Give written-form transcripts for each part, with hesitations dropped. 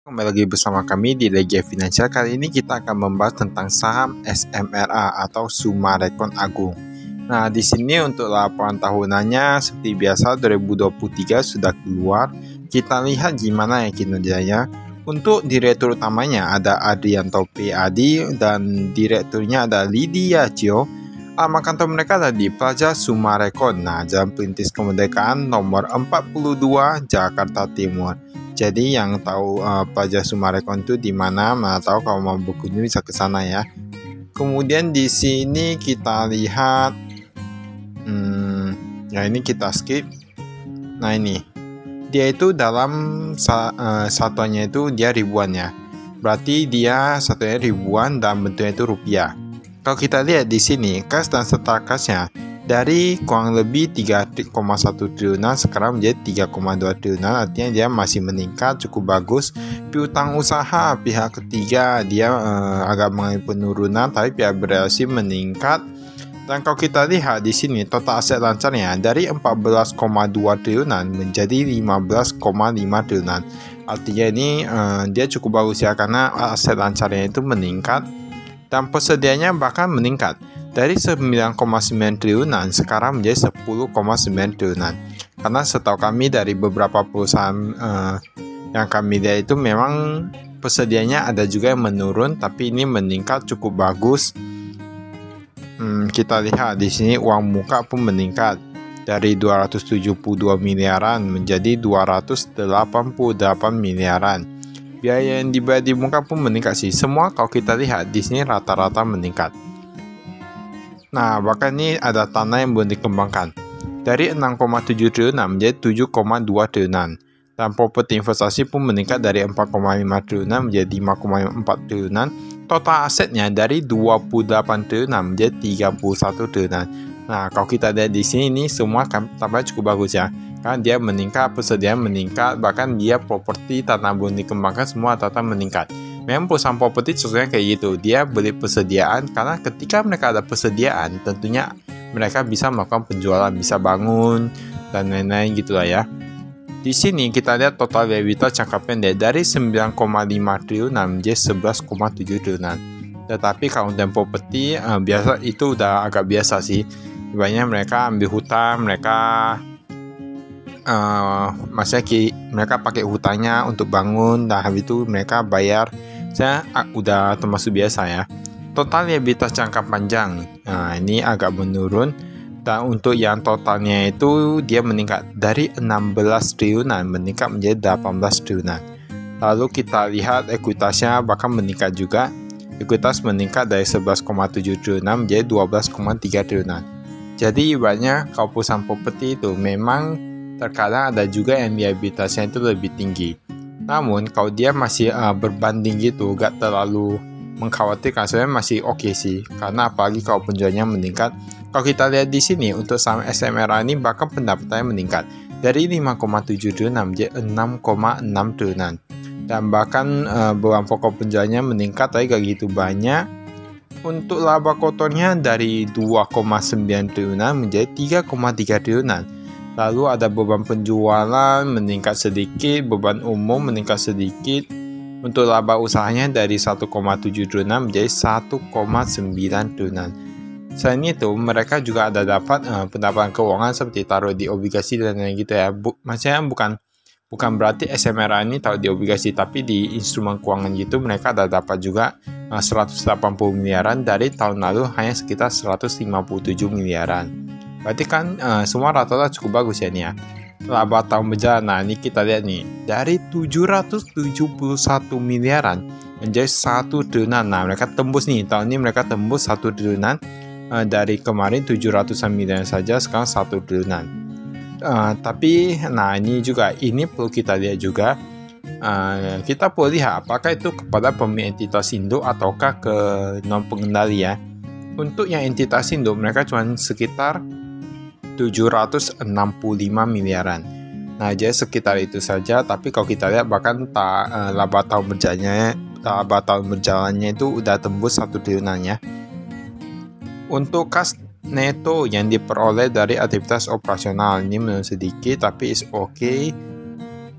Kembali lagi bersama kami di Legia Finansial. Kali ini kita akan membahas tentang saham SMRA atau Summarecon Agung. Nah, di sini untuk laporan tahunannya seperti biasa 2023 sudah keluar. Kita lihat gimana ya kinerjanya. Untuk direktur utamanya ada Adrianto P.Adi dan direkturnya ada Lydia Cio. Alamat kantor mereka ada di Plaza Summarecon. Nah, Jalan Perintis Kemerdekaan nomor 42 Jakarta Timur. Jadi yang tahu Plaza Summarecon itu di mana tahu kalau mau berkunjung bisa ke sana ya. Kemudian di sini kita lihat ya ini kita skip. Nah, ini dia itu dalam satuannya itu dia ribuan ya. Berarti dia satunya ribuan dan bentuknya itu rupiah. Kalau kita lihat di sini kas dan setara kasnya dari kurang lebih 3,1 triliunan sekarang menjadi 3,2 triliunan, artinya dia masih meningkat cukup bagus. Piutang usaha pihak ketiga dia agak mengalami penurunan tapi pihak berhasil meningkat. Dan kalau kita lihat di sini total aset lancarnya dari 14,2 triliunan menjadi 15,5 triliunan. Artinya ini dia cukup bagus ya karena aset lancarnya itu meningkat dan persediaannya bahkan meningkat. Dari 9,9 triliunan sekarang menjadi 10,9 triliunan. Karena setahu kami dari beberapa perusahaan yang kami lihat itu memang persediaannya ada juga yang menurun, tapi ini meningkat cukup bagus. Kita lihat di sini uang muka pun meningkat dari 272 miliaran menjadi 288 miliaran. Biaya yang dibayar di muka pun meningkat sih. Semua kalau kita lihat di sini rata-rata meningkat. Nah, bahkan ini ada tanah yang belum dikembangkan. Dari 6,7 triliunan menjadi 7,2 triliunan. Dan properti investasi pun meningkat dari 4,5 triliunan menjadi 5,4 triliunan. Total asetnya dari 28 triliunan menjadi 31 triliunan. Nah, kalau kita lihat di sini ini semua tampaknya cukup bagus ya. Karena dia meningkat, persediaan meningkat, bahkan dia properti tanah belum dikembangkan semua rata-rata meningkat. Memang perusahaan properti contohnya kayak gitu, dia beli persediaan karena ketika mereka ada persediaan tentunya mereka bisa melakukan penjualan, bisa bangun dan lain-lain gitulah ya. Di sini kita lihat total liabilitas jangka pendek dari 9,5 triliunan menjadi 11,7 triliunan. Tetapi kalau untuk properti biasa itu udah agak biasa sih. Banyak mereka ambil hutang, mereka maksudnya mereka pakai hutangnya untuk bangun dan habis itu mereka bayar. Saya udah termasuk biasa ya. Total liabilitas jangka panjang ini agak menurun, dan untuk yang totalnya itu dia meningkat dari 16 triliunan meningkat menjadi 18 triliunan. Lalu kita lihat ekuitasnya bahkan meningkat juga. Ekuitas meningkat dari 11,7 triliunan menjadi 12,3 triliunan. Jadi ibaratnya kalau perusahaan properti itu memang terkadang ada juga yang liabilitasnya itu lebih tinggi. Namun kalau dia masih berbanding gitu, gak terlalu mengkhawatirkan, sebenarnya masih oke sih. Karena apalagi kalau penjualannya meningkat. Kalau kita lihat di sini untuk saham SMRA ini bahkan pendapatannya meningkat dari 5,7 triliunan menjadi 6,6 triliunan. Dan bahkan beban pokok penjualannya meningkat tapi gak gitu banyak. Untuk laba kotornya dari 2,9 triliunan menjadi 3,3 triliunan. Lalu ada beban penjualan meningkat sedikit, beban umum meningkat sedikit. Untuk laba usahanya dari 1,7 triliunan menjadi 1,9 triliunan. Selain itu, mereka juga ada dapat pendapatan keuangan seperti taruh di obligasi dan lain gitu ya. Maksudnya bukan berarti SMRA ini taruh di obligasi, tapi di instrumen keuangan gitu mereka ada dapat juga 180 miliaran dari tahun lalu hanya sekitar 157 miliaran. Berarti kan semua rata-rata cukup bagus ya nih ya. Laba tahun berjalan, nah ini kita lihat nih dari 771 miliaran menjadi 1 triliunan. Nah mereka tembus nih, tahun ini mereka tembus 1 triliunan. Dari kemarin 700-an miliar saja, sekarang 1 triliunan. Tapi nah ini perlu kita lihat juga. Kita perlu lihat apakah itu kepada pemilik entitas induk ataukah ke non pengendali ya. Untuk yang entitas induk mereka cuma sekitar 765 miliaran. Nah, jadi sekitar itu saja. Tapi kalau kita lihat bahkan laba tahun berjalannya itu udah tembus 1 triliunan ya. Untuk kas neto yang diperoleh dari aktivitas operasional ini menurun sedikit tapi is okay.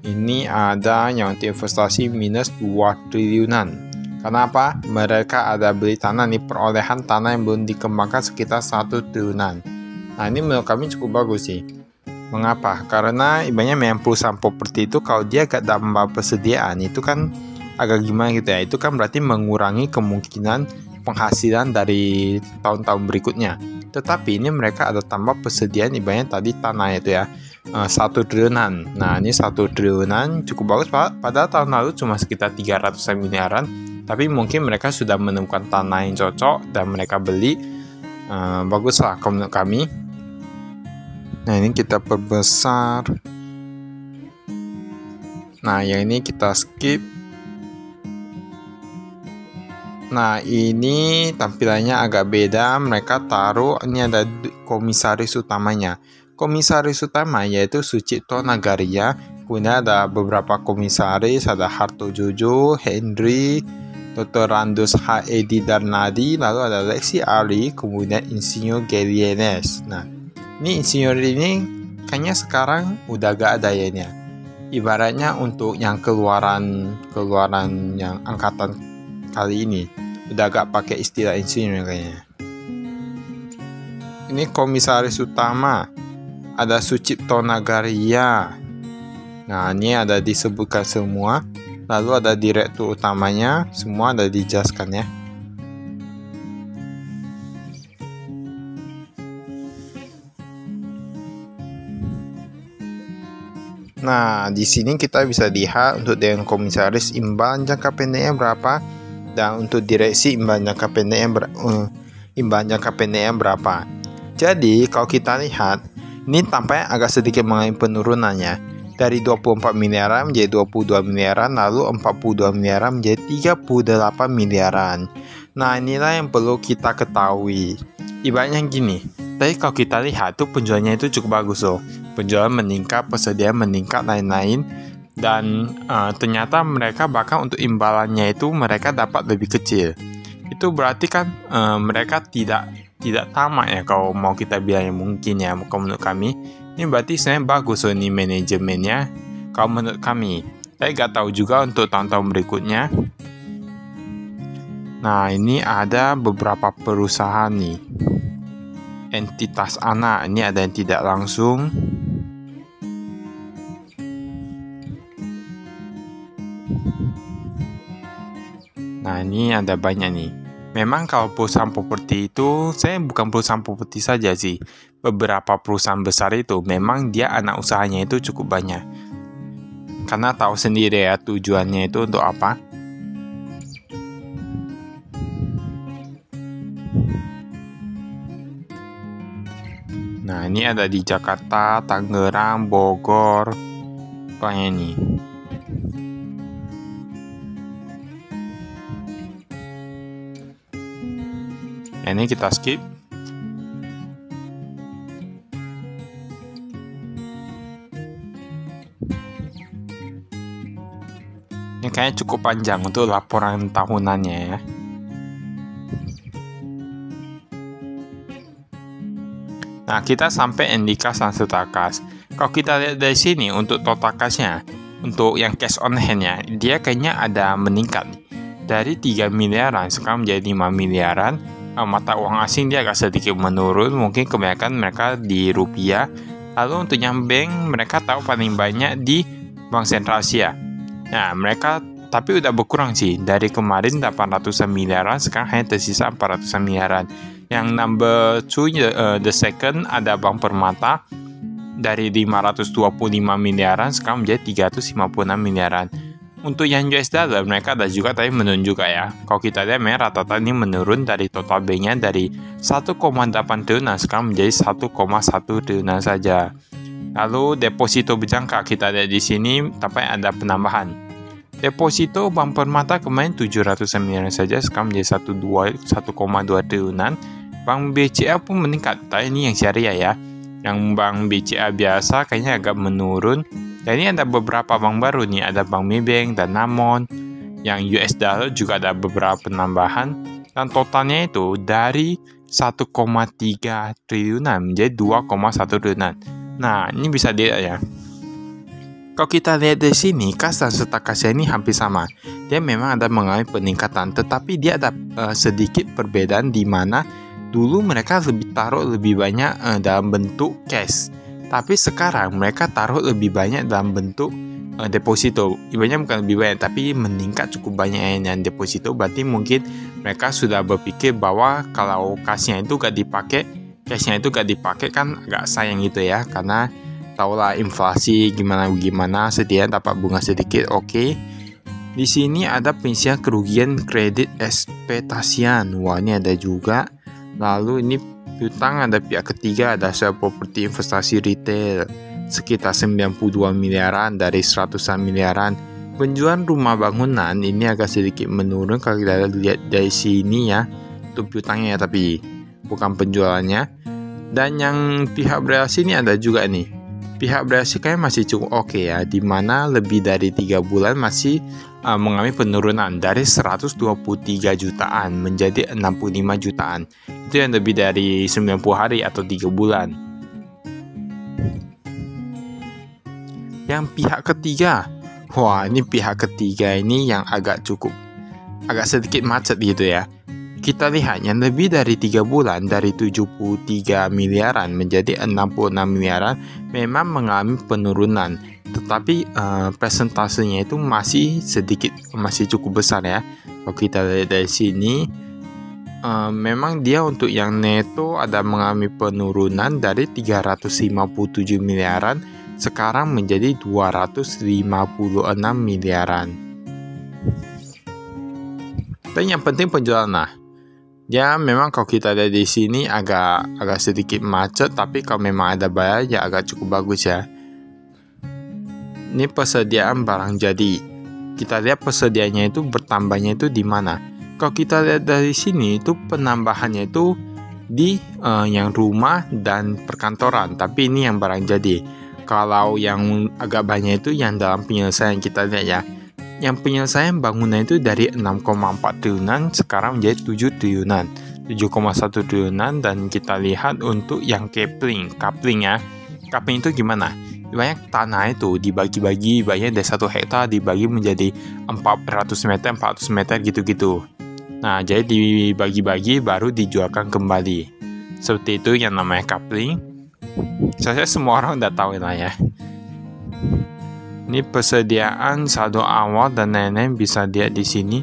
Ini ada yang untuk investasi minus 2 triliunan. Kenapa? Mereka ada beli tanah nih, perolehan tanah yang belum dikembangkan sekitar 1 triliunan. Nah, ini menurut kami cukup bagus sih. Mengapa? Karena ibaratnya memang perusahaan properti itu kalau dia gak tambah persediaan itu kan agak gimana gitu ya. Itu kan berarti mengurangi kemungkinan penghasilan dari tahun-tahun berikutnya. Tetapi ini mereka ada tambah persediaan ibaratnya tadi tanah itu ya. 1 triliunan. Nah, ini 1 triliunan cukup bagus Pak. Padahal tahun lalu cuma sekitar 300 miliaran. Tapi mungkin mereka sudah menemukan tanah yang cocok dan mereka beli. Baguslah menurut kami. Nah, ini kita perbesar. Nah, yang ini kita skip. Nah, ini tampilannya agak beda. Mereka taruh, ini ada komisaris utamanya. Komisaris utama yaitu Sucipto Nagaria. Kemudian ada beberapa komisaris, ada Harto Jojo, Henry, Dr. Randus H. Edi Darnadi, lalu ada Lexi Ali, kemudian Insinyur Gelienes. Nah, ini insinyur ini kayaknya sekarang udah gak ada ya ini. Ibaratnya untuk yang keluaran yang angkatan kali ini udah gak pakai istilah insinyur kayaknya. Ini komisaris utama. Ada Sucipto Nagaria. Nah, ini ada disebutkan semua. Lalu ada direktur utamanya. Semua ada dijelaskan ya. Nah, di sini kita bisa lihat untuk dengan komisaris imbalan jangka pendeknya berapa, dan untuk direksi imbalan jangka pendeknya berapa. Jadi, kalau kita lihat ini tampaknya agak sedikit mengalami penurunannya dari 24 miliaran menjadi 22 miliaran, lalu 42 miliaran menjadi 38 miliaran. Nah, inilah yang perlu kita ketahui. Ibaratnya gini, tadi kalau kita lihat tuh penjualnya itu cukup bagus loh. Penjualan meningkat, persediaan meningkat, lain-lain. Dan ternyata mereka bahkan untuk imbalannya itu mereka dapat lebih kecil. Itu berarti kan mereka tidak tamak ya kalau mau kita bilang mungkin ya. Menurut kami ini berarti sebenarnya bagus loh ini manajemennya kalau menurut kami. Saya gak tahu juga untuk tahun-tahun berikutnya. Nah, ini ada beberapa perusahaan nih, entitas anak. Ini ada yang tidak langsung. Nah, ini ada banyak nih. Memang kalau perusahaan properti itu, saya bukan perusahaan properti saja sih. Beberapa perusahaan besar itu memang dia anak usahanya itu cukup banyak. Karena tahu sendiri ya tujuannya itu untuk apa. Nah, ini ada di Jakarta, Tangerang, Bogor, banyak nih. Ini kita skip. Ini kayaknya cukup panjang untuk laporan tahunannya ya. Nah, kita sampai Endikas dan Setakas. Kalau kita lihat dari sini untuk total cash-nya, untuk yang cash on hand-nya, dia kayaknya ada meningkat dari 3 miliaran sekarang menjadi 5 miliaran. Mata uang asing dia agak sedikit menurun, mungkin kebanyakan mereka di rupiah. Lalu untuk yang bank, mereka tahu paling banyak di Bank Sentral Asia. Nah, mereka tapi udah berkurang sih. Dari kemarin 800 miliaran, sekarang hanya tersisa 400 miliaran. Yang number 2, the second, ada Bank Permata. Dari 525 miliaran, sekarang menjadi 356 miliaran. Untuk yang US dollar, mereka ada juga tapi menurun juga ya. Kalau kita lihat, rata-rata ini menurun dari total banknya dari 1,8 triliunan sekarang menjadi 1,1 triliunan saja. Lalu deposito berjangka kita lihat di sini, tapi ada penambahan. Deposito Bank Permata kemarin 700 miliaran saja, sekarang menjadi 1,2 triliunan. Bank BCA pun meningkat, tapi ini yang syariah ya. Yang Bank BCA biasa kayaknya agak menurun. Dan ini ada beberapa bank baru nih, ada Bank Maybank dan Namon. Yang US dollar juga ada beberapa penambahan. Dan totalnya itu dari 1,3 triliunan menjadi 2,1 triliunan. Nah, ini bisa dilihat ya. Kalau kita lihat dari sini, kas dan Setacasia ini hampir sama. Dia memang ada mengalami peningkatan, tetapi dia ada sedikit perbedaan di mana dulu mereka taruh lebih banyak dalam bentuk cash. Tapi sekarang mereka taruh lebih banyak dalam bentuk deposito. Ibaratnya bukan lebih banyak, tapi meningkat cukup banyak yang deposito. Berarti mungkin mereka sudah berpikir bahwa kalau cashnya itu gak dipakai kan agak sayang gitu ya, karena tahulah inflasi gimana setidaknya dapat bunga sedikit. Oke. Di sini ada pengisian kerugian kredit ekspektasian. Wah, ini ada juga. Lalu ini piutang ada pihak ketiga, ada sel properti investasi retail sekitar 92 miliaran dari 100-an miliaran. Penjualan rumah bangunan ini agak sedikit menurun kalau kita lihat dari sini ya, untuk piutangnya ya, tapi bukan penjualannya. Dan yang pihak berasi ini ada juga nih. Pihak berasi kayak masih cukup oke ya, dimana lebih dari 3 bulan masih mengalami penurunan dari 123 jutaan menjadi 65 jutaan. Itu yang lebih dari 90 hari atau 3 bulan. Yang pihak ketiga, wah ini pihak ketiga ini yang agak sedikit macet gitu ya. Kita lihat yang lebih dari 3 bulan dari 73 miliaran menjadi 66 miliaran memang mengalami penurunan. Tetapi presentasenya itu masih cukup besar ya. Kalau kita lihat dari sini, memang dia untuk yang neto ada mengalami penurunan dari 357 miliaran sekarang menjadi 256 miliaran. Dan yang penting penjualan ya, memang kalau kita lihat di sini agak sedikit macet, tapi kalau memang ada bayar ya agak cukup bagus ya. Ini persediaan barang jadi. Kita lihat persediaannya itu bertambahnya itu di mana? Kalau kita lihat dari sini itu penambahannya itu di yang rumah dan perkantoran, tapi ini yang barang jadi. Kalau yang agak banyak itu yang dalam penyelesaian, kita lihat ya. Yang penyelesaian bangunan itu dari 6,4 triliunan sekarang menjadi 7 triliunan, 7,1 triliunan. Dan kita lihat untuk yang coupling ya. Coupling itu gimana? Banyak tanah itu dibagi-bagi, banyak dari 1 hektar dibagi menjadi 400 meter gitu-gitu. Nah, jadi dibagi-bagi baru dijualkan kembali. Seperti itu yang namanya coupling. Saya semua orang udah tahu lah ya. Ini persediaan saldo awal dan lain-lain bisa lihat di sini.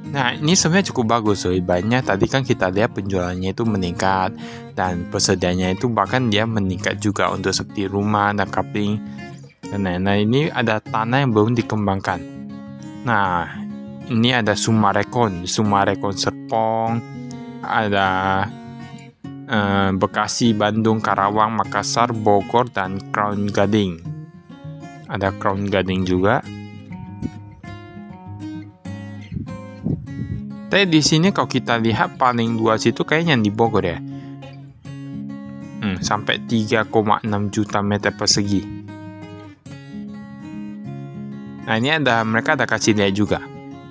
Nah, ini sebenarnya cukup bagus loh. Banyak tadi kan kita lihat penjualannya itu meningkat dan persediaannya itu bahkan dia meningkat juga untuk seperti rumah dan coupling dan lain-lain. Ini ada tanah yang belum dikembangkan. Nah, ini ada Sumarekon Serpong, ada Bekasi, Bandung, Karawang, Makassar, Bogor, dan Crown Gading. Ada Crown Gading juga. Tapi di sini kalau kita lihat paling luas itu kayaknya yang di Bogor ya. Sampai 3,6 juta meter persegi. Nah, ini mereka ada kasih lihat juga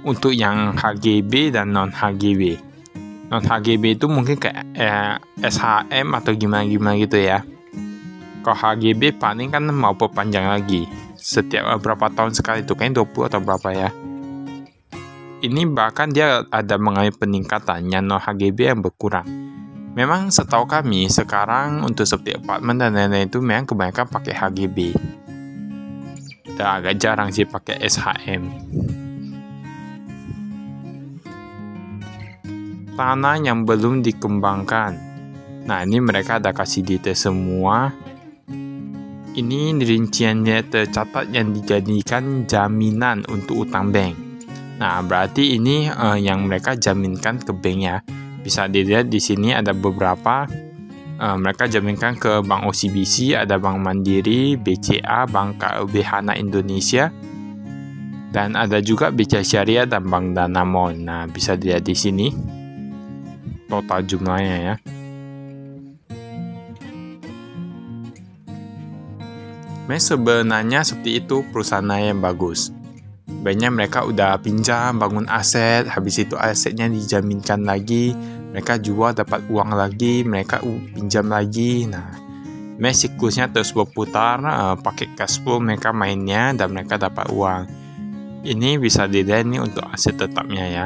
untuk yang HGB dan non HGB. Non HGB itu mungkin kayak SHM atau gimana gitu ya. Kalau HGB paling kan mau perpanjang lagi setiap berapa tahun sekali, itu kayaknya 20 atau berapa ya. Ini bahkan dia ada mengalami peningkatan yang non HGB yang berkurang. Memang setahu kami sekarang untuk seperti apartemen dan lain-lain itu memang kebanyakan pakai HGB. Dan agak jarang sih pakai SHM. Tanah yang belum dikembangkan. Nah, ini mereka ada kasih detail semua. Ini rinciannya tercatat yang dijadikan jaminan untuk utang bank. Nah, berarti ini yang mereka jaminkan ke bank ya. Bisa dilihat di sini ada beberapa mereka jaminkan ke Bank OCBC, ada Bank Mandiri, BCA, Bank KLB Hana Indonesia, dan ada juga BCA Syariah dan Bank Danamon. Nah, bisa dilihat di sini total jumlahnya ya. Sebenarnya seperti itu perusahaan yang bagus. Banyak mereka udah pinjam bangun aset, habis itu asetnya dijaminkan lagi, mereka jual dapat uang lagi, mereka pinjam lagi. Nah, siklusnya terus berputar, pakai cash flow mereka mainnya dan mereka dapat uang. Ini bisa dilihat nih untuk aset tetapnya ya.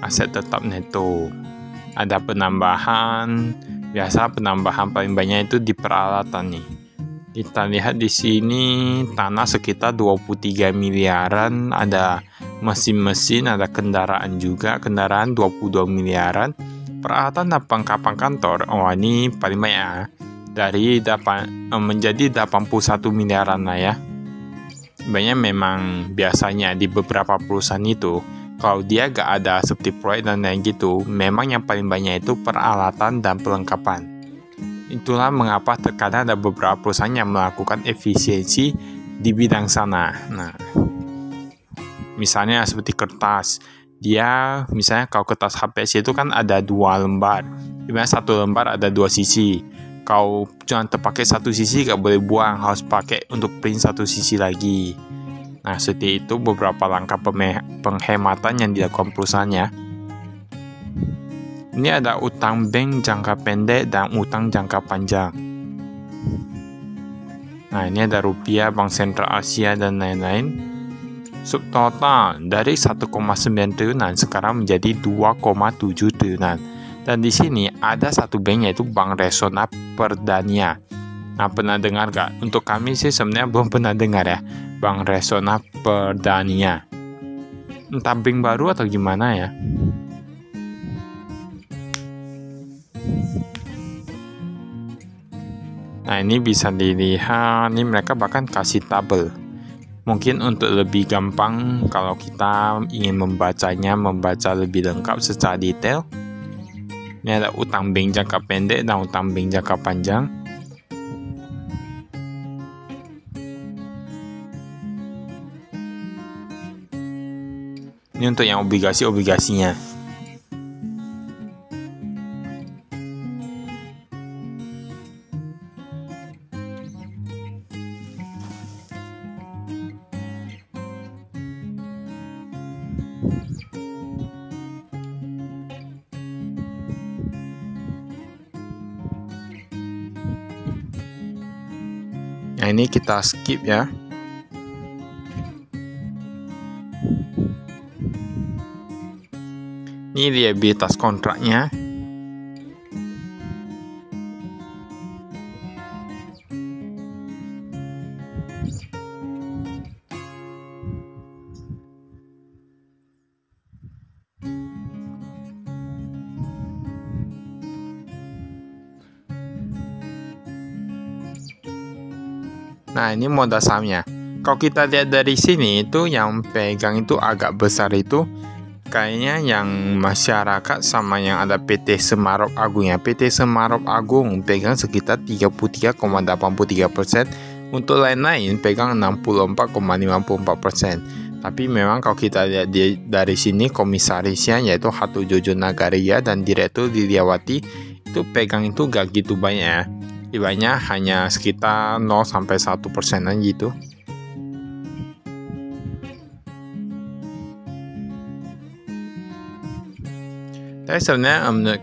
Aset tetap neto. Ada penambahan, biasa penambahan paling banyak itu di peralatan nih. Kita lihat di sini tanah sekitar 23 miliaran, ada mesin-mesin, ada kendaraan juga, kendaraan 22 miliaran. Peralatan dan perlengkapan kantor, ini paling banyak ya. Dari menjadi 81 miliaran lah ya. Sebenarnya memang biasanya di beberapa perusahaan itu, kalau dia gak ada seperti proyek dan lain gitu, memang yang paling banyak itu peralatan dan perlengkapan. Itulah mengapa terkadang ada beberapa perusahaan yang melakukan efisiensi di bidang sana. Nah, misalnya seperti kertas, dia misalnya kalau kertas HPS itu kan ada 2 lembar, dimana 1 lembar ada 2 sisi. Kau jangan terpakai 1 sisi, gak boleh buang, harus pakai untuk print 1 sisi lagi. Nah, seperti itu beberapa langkah penghematan yang dilakukan perusahaannya. Ini ada utang bank jangka pendek dan utang jangka panjang. Nah, ini ada rupiah, Bank Sentral Asia, dan lain-lain. Subtotal dari 1,9 triliunan sekarang menjadi 2,7 triliunan. Dan di sini ada satu bank yaitu Bank Resona Perdania. Nah, pernah dengar gak? Untuk kami sih sebenarnya belum pernah dengar ya. Bank Resona Perdania. Entah bank baru atau gimana ya. Nah, ini bisa dilihat, ini mereka bahkan kasih tabel. Mungkin untuk lebih gampang kalau kita ingin membacanya, membaca lebih lengkap secara detail. Ini ada utang bank jangka pendek dan utang bank jangka panjang. Ini untuk yang obligasinya. Nah, ini kita skip ya. Ini liabilitas kontraknya. Nah, ini modal sahamnya. Kalau kita lihat dari sini itu yang pegang itu agak besar itu kayaknya yang masyarakat sama yang ada PT Semarok Agung ya. PT Semarok Agung pegang sekitar 33,83%. Untuk lain-lain pegang 64,54%. Tapi memang kalau kita lihat dari sini komisarisnya yaitu Hatojojo Nagaria dan Direktur Didiawati itu pegang itu gak gitu banyak ya. Ibaratnya hanya sekitar 0-1% gitu. Tapi sebenarnya menurut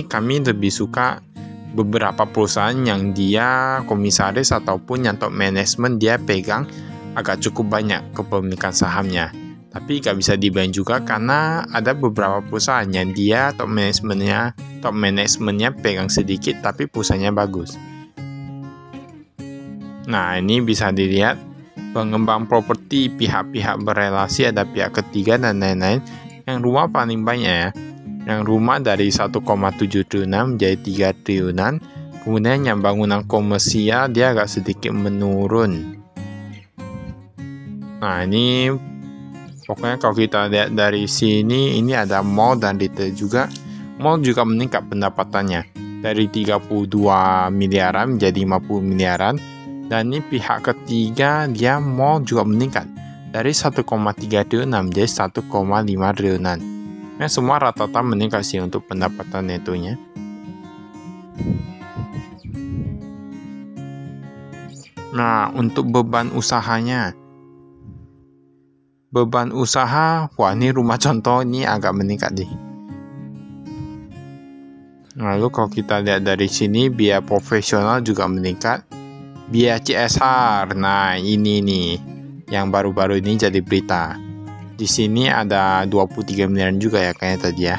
kami lebih suka beberapa perusahaan yang dia komisaris ataupun yang top manajemen dia pegang agak cukup banyak kepemilikan sahamnya. Tapi gak bisa dibayang juga karena ada beberapa perusahaan yang dia top manajemennya pegang sedikit tapi perusahaannya bagus. Nah, ini bisa dilihat pengembang properti, pihak-pihak berelasi, ada pihak ketiga dan lain-lain. Yang rumah paling banyak ya. Yang rumah dari 1,7 triliunan menjadi 3 triliunan. Kemudian yang bangunan komersial dia agak sedikit menurun. Nah, ini pokoknya kalau kita lihat dari sini, ini ada mall dan retail juga. Mall juga meningkat pendapatannya dari 32 miliaran menjadi 50 miliaran. Dan ini pihak ketiga dia mall juga meningkat dari 1,3 triliunan menjadi 1,5 triliunan. Nah, semua rata-rata meningkat sih untuk pendapatan netonya. Nah, untuk beban usahanya. Beban usaha, wah ini rumah contoh ini agak meningkat deh. Lalu kalau kita lihat dari sini biaya profesional juga meningkat. Biaya CSR. Nah, ini nih yang baru-baru ini jadi berita. Di sini ada 23 miliar juga ya kayaknya tadi ya.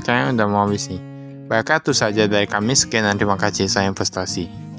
Kayaknya udah mau habis nih. Baiklah, itu saja dari kami. Sekian dan terima kasih. Saya investasi.